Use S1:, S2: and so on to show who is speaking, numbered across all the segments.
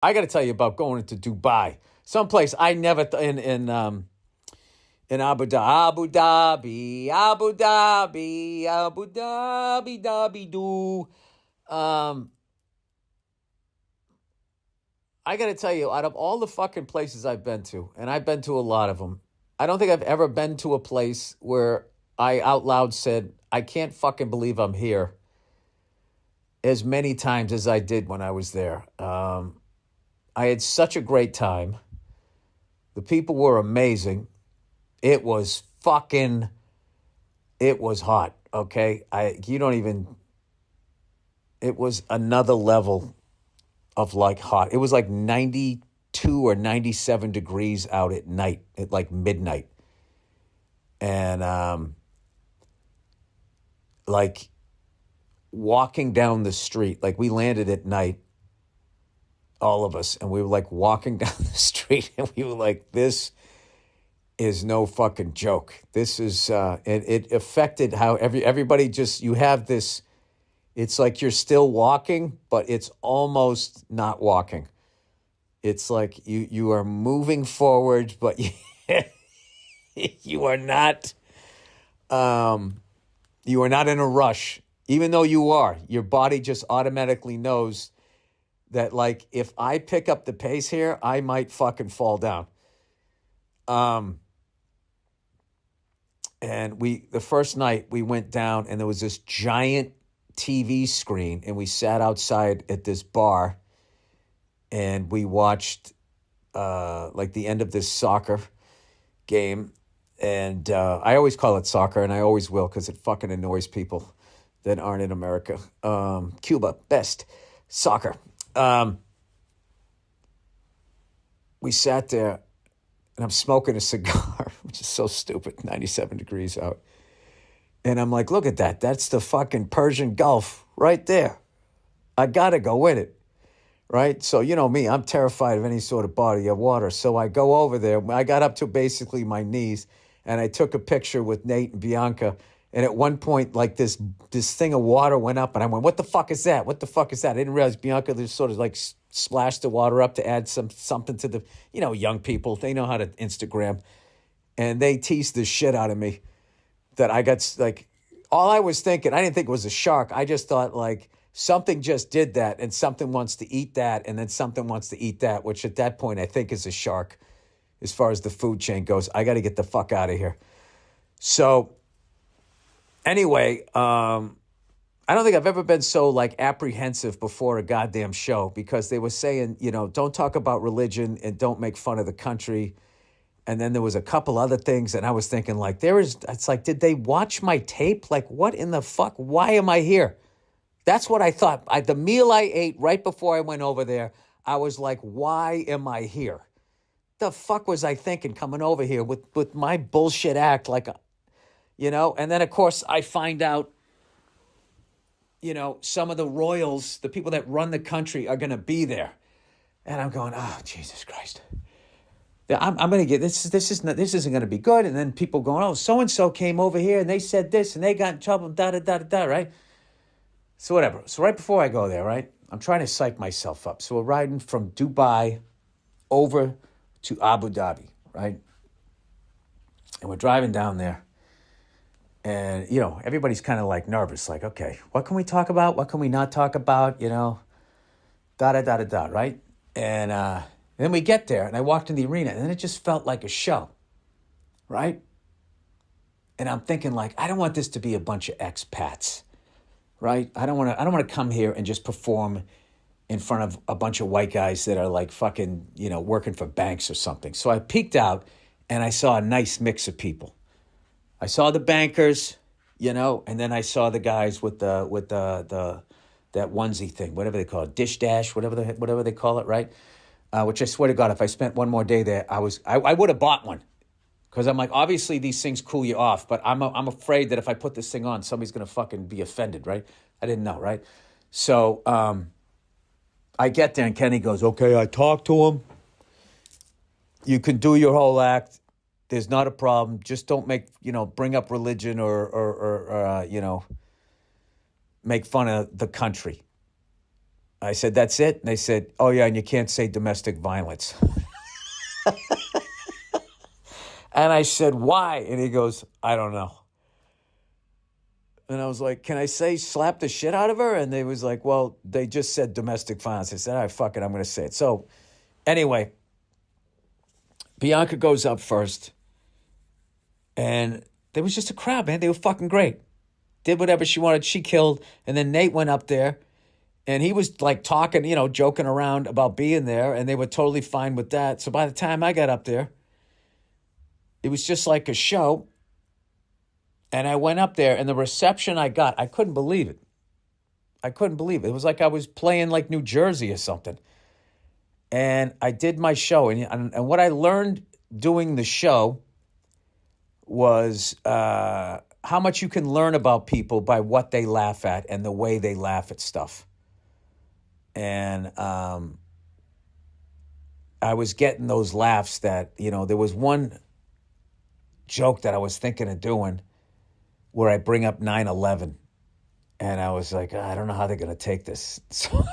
S1: I got to tell you about going into Dubai, someplace I never in Abu Dhabi, Abu Dhabi, Abu Dhabi, Dhabi, do. Um, I got to tell you, out of all the fucking places I've been to, and I've been to a lot of them, I don't think I've ever been to a place where I out loud said, I can't fucking believe I'm here as many times as I did when I was there. I had such a great time. The people were amazing. It was fucking, it was hot, okay? You don't even, it was another level of like hot. It was like 92 or 97 degrees out at night, at like midnight. And like walking down the street, like we landed at night, all of us, and we were like walking down the street and we were like, this is no fucking joke. This is, it affected how everybody just, you have this, it's like you're still walking, but it's almost not walking. It's like you are moving forward, but you are not, you are not in a rush. Even though you are, your body just automatically knows that, like, if I pick up the pace here, I might fucking fall down. And the first night we went down and there was this giant TV screen and we sat outside at this bar and we watched like the end of this soccer game. And I always call it soccer and I always will because it fucking annoys people that aren't in America. Cuba, best soccer. We sat there and I'm smoking a cigar, which is so stupid, 97 degrees out. And I'm like, look at that. That's the fucking Persian Gulf right there. I got to go in it, right? So, you know me, I'm terrified of any sort of body of water. So I go over there. I got up to basically my knees, and I took a picture with Nate and Bianca. And at one point, like this thing of water went up, and I went, what the fuck is that? What the fuck is that? I didn't realize Bianca just sort of like splashed the water up to add something to the, you know, young people. They know how to Instagram. And they teased the shit out of me that I got, like, all I was thinking, I didn't think it was a shark. I just thought, like, something just did that, and something wants to eat that, and then something wants to eat that, which at that point I think is a shark as far as the food chain goes. I got to get the fuck out of here. So anyway, I don't think I've ever been so, like, apprehensive before a goddamn show because they were saying, you know, don't talk about religion and don't make fun of the country. And then there was a couple other things, and I was thinking, like, it's like, did they watch my tape? Like, what in the fuck? Why am I here? That's what I thought. The meal I ate right before I went over there, I was like, why am I here? The fuck was I thinking coming over here with my bullshit act, like, you know? And then, of course, I find out, you know, some of the royals, the people that run the country, are going to be there. And I'm going, oh, Jesus Christ. I'm going to get this isn't going to be good. And then people going, oh, so and so came over here and they said this and they got in trouble, da da da da da, right? So whatever. So right before I go there, right, I'm trying to psych myself up. So we're riding from Dubai over to Abu Dhabi, right? And we're driving down there, and you know everybody's kind of like nervous, like, okay, what can we talk about? What can we not talk about? You know, da da da da da, right? And then we get there, and I walked in the arena, and then it just felt like a show, right? And I'm thinking, like, I don't want this to be a bunch of expats, right? I don't want to come here and just perform in front of a bunch of white guys that are like fucking, you know, working for banks or something. So I peeked out, and I saw a nice mix of people. I saw the bankers, you know, and then I saw the guys with the that onesie thing, whatever they call it, dish dash, whatever they call it, right? Which I swear to God, if I spent one more day there, I would have bought one. Because I'm like, obviously these things cool you off, but I'm afraid that if I put this thing on, somebody's going to fucking be offended, right? I didn't know, right? So I get there and Kenny goes, okay, I talked to him. You can do your whole act. There's not a problem. Just don't bring up religion or make fun of the country. I said, that's it? And they said, oh, yeah, and you can't say domestic violence. And I said, why? And he goes, I don't know. And I was like, can I say slap the shit out of her? And they was like, well, they just said domestic violence. I said, all right, fuck it, I'm going to say it. So anyway, Bianca goes up first. And there was just a crowd, man. They were fucking great. Did whatever she wanted. She killed. And then Nate went up there. And he was like talking, joking around about being there. And they were totally fine with that. So by the time I got up there, it was just like a show. And I went up there, and the reception I got, I couldn't believe it. I couldn't believe it. It was like I was playing like New Jersey or something. And I did my show. And what I learned doing the show was how much you can learn about people by what they laugh at and the way they laugh at stuff. And I was getting those laughs that, there was one joke that I was thinking of doing where I bring up 9/11. And I was like, I don't know how they're going to take this. So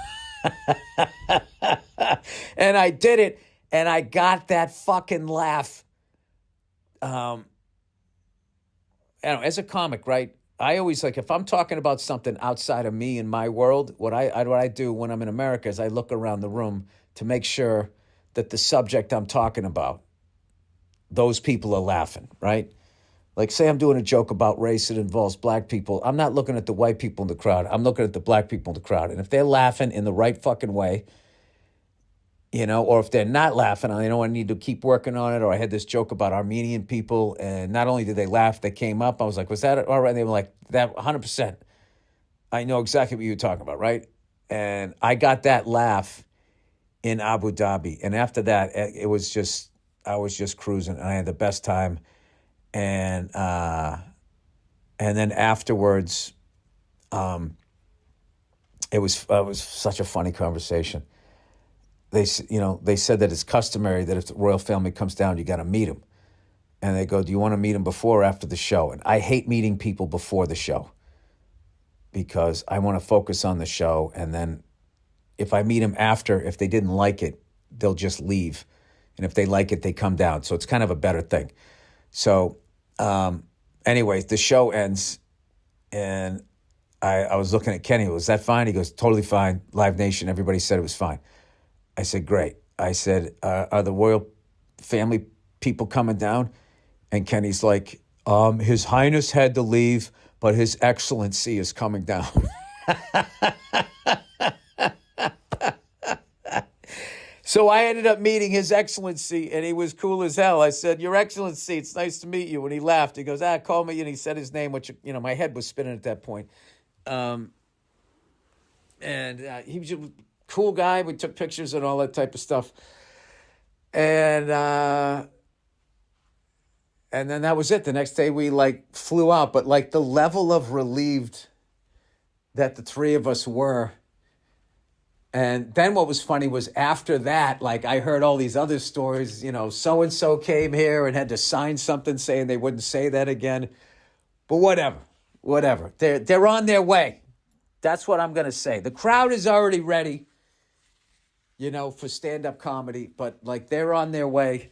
S1: and I did it, and I got that fucking laugh. As a comic, right? I always if I'm talking about something outside of me and my world, what I do when I'm in America is I look around the room to make sure that the subject I'm talking about, those people are laughing, right? Like, say I'm doing a joke about race that involves black people. I'm not looking at the white people in the crowd. I'm looking at the black people in the crowd. And if they're laughing in the right fucking way, or if they're not laughing, I know I need to keep working on it. Or I had this joke about Armenian people, and not only did they laugh, they came up. I was like, was that all right? And they were like, that 100%. I know exactly what you were talking about, right? And I got that laugh in Abu Dhabi. And after that, I was just cruising, and I had the best time. And then afterwards, it was such a funny conversation. They said that it's customary that if the royal family comes down, you got to meet them. And they go, do you want to meet them before or after the show? And I hate meeting people before the show because I want to focus on the show. And then if I meet them after, if they didn't like it, they'll just leave. And if they like it, they come down. So it's kind of a better thing. So anyways, the show ends, and I was looking at Kenny. Was that fine? He goes, totally fine. Live Nation, everybody said it was fine. I said, great. I said, are the royal family people coming down? And Kenny's like, His Highness had to leave, but His Excellency is coming down. So I ended up meeting His Excellency, and he was cool as hell. I said, Your Excellency, it's nice to meet you. And he laughed. He goes, call me. And he said his name, which, my head was spinning at that point. And he was a cool guy. We took pictures and all that type of stuff. And then that was it. The next day we flew out. But the level of relieved that the three of us were. And then what was funny was after that, I heard all these other stories, so-and-so came here and had to sign something saying they wouldn't say that again. But whatever. They're on their way. That's what I'm going to say. The crowd is already ready, for stand-up comedy. But, they're on their way.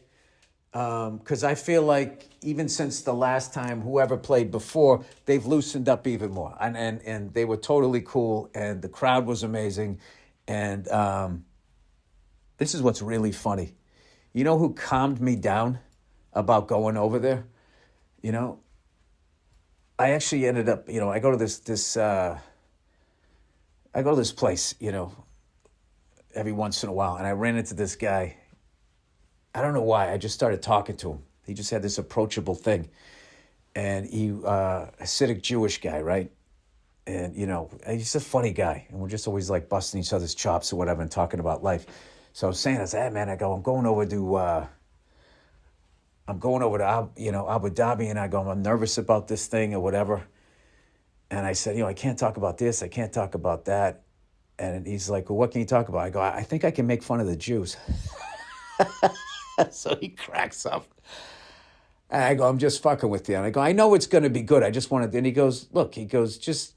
S1: Because I feel like even since the last time whoever played before, they've loosened up even more. And they were totally cool. And the crowd was amazing. And this is what's really funny. You know who calmed me down about going over there? I actually ended up, I go to this place, every once in a while, and I ran into this guy. I don't know why. I just started talking to him. He just had this approachable thing, and he, Hasidic Jewish guy, right? And, he's a funny guy. And we're just always busting each other's chops or whatever and talking about life. So I was saying, man, I'm going over to Abu Dhabi. And I go, I'm nervous about this thing or whatever. And I said, I can't talk about this. I can't talk about that. And he's like, well, what can you talk about? I go, I think I can make fun of the Jews. So he cracks up. And I go, I'm just fucking with you. And I go, I know it's going to be good. I just wanted, and he goes, look, just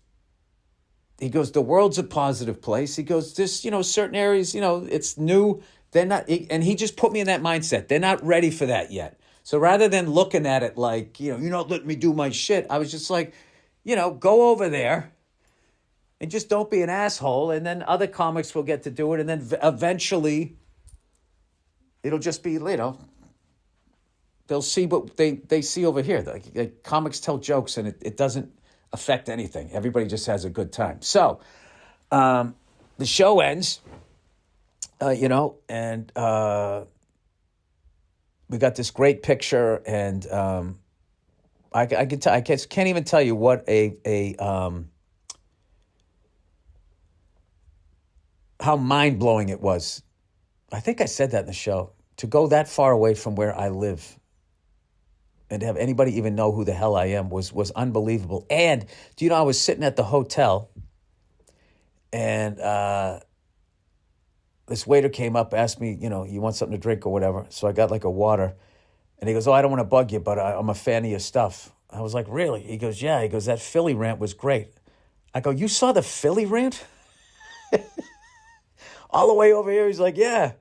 S1: he goes, the world's a positive place. He goes, this, certain areas, it's new. They're not, and he just put me in that mindset. They're not ready for that yet. So rather than looking at it like, you're not letting me do my shit, I was just like, go over there and just don't be an asshole. And then other comics will get to do it. And then eventually it'll just be, they'll see what they see over here. Like comics tell jokes and it doesn't affect anything. Everybody just has a good time. So the show ends, and we got this great picture, and I can't even tell you what how mind-blowing it was. I think I said that in the show. To go that far away from where I live and to have anybody even know who the hell I am was unbelievable. And do you know, I was sitting at the hotel, and this waiter came up, asked me, you want something to drink or whatever. So I got like a water. And he goes, oh, I don't want to bug you, but I'm a fan of your stuff. I was like, really? He goes, yeah. He goes, that Philly rant was great. I go, you saw the Philly rant? All the way over here. He's like, yeah.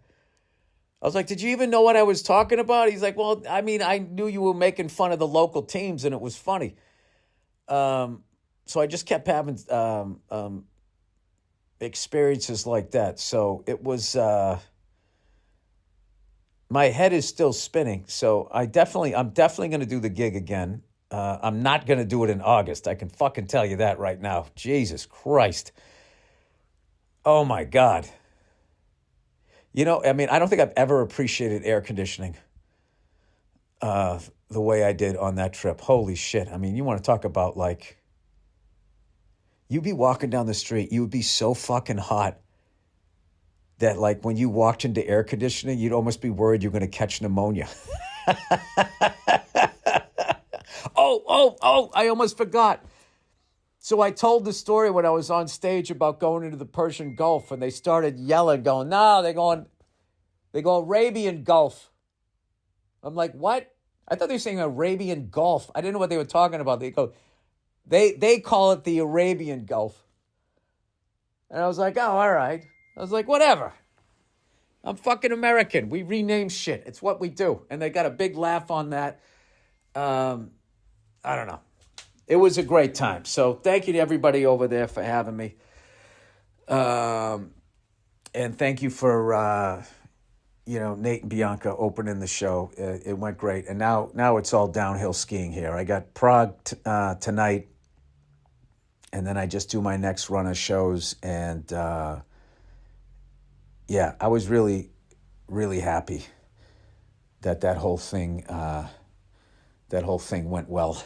S1: I was like, did you even know what I was talking about? He's like, well, I mean, I knew you were making fun of the local teams and it was funny. So I just kept having experiences like that. So it was, my head is still spinning. So I'm definitely going to do the gig again. I'm not going to do it in August. I can fucking tell you that right now. Jesus Christ. Oh my God. I don't think I've ever appreciated air conditioning the way I did on that trip. Holy shit. I mean, you want to talk about like, you'd be walking down the street, you would be so fucking hot that like when you walked into air conditioning, you'd almost be worried you're going to catch pneumonia. Oh, I almost forgot. So I told the story when I was on stage about going into the Persian Gulf, and they started yelling, going, no, they go Arabian Gulf. I'm like, what? I thought they were saying Arabian Gulf. I didn't know what they were talking about. They call it the Arabian Gulf. And I was like, oh, all right. I was like, whatever. I'm fucking American. We rename shit. It's what we do. And they got a big laugh on that. I don't know. It was a great time. So thank you to everybody over there for having me. And thank you for, Nate and Bianca opening the show. It went great. And now it's all downhill skiing here. I got Prague tonight. And then I just do my next run of shows. And, I was really, really happy that whole thing went well.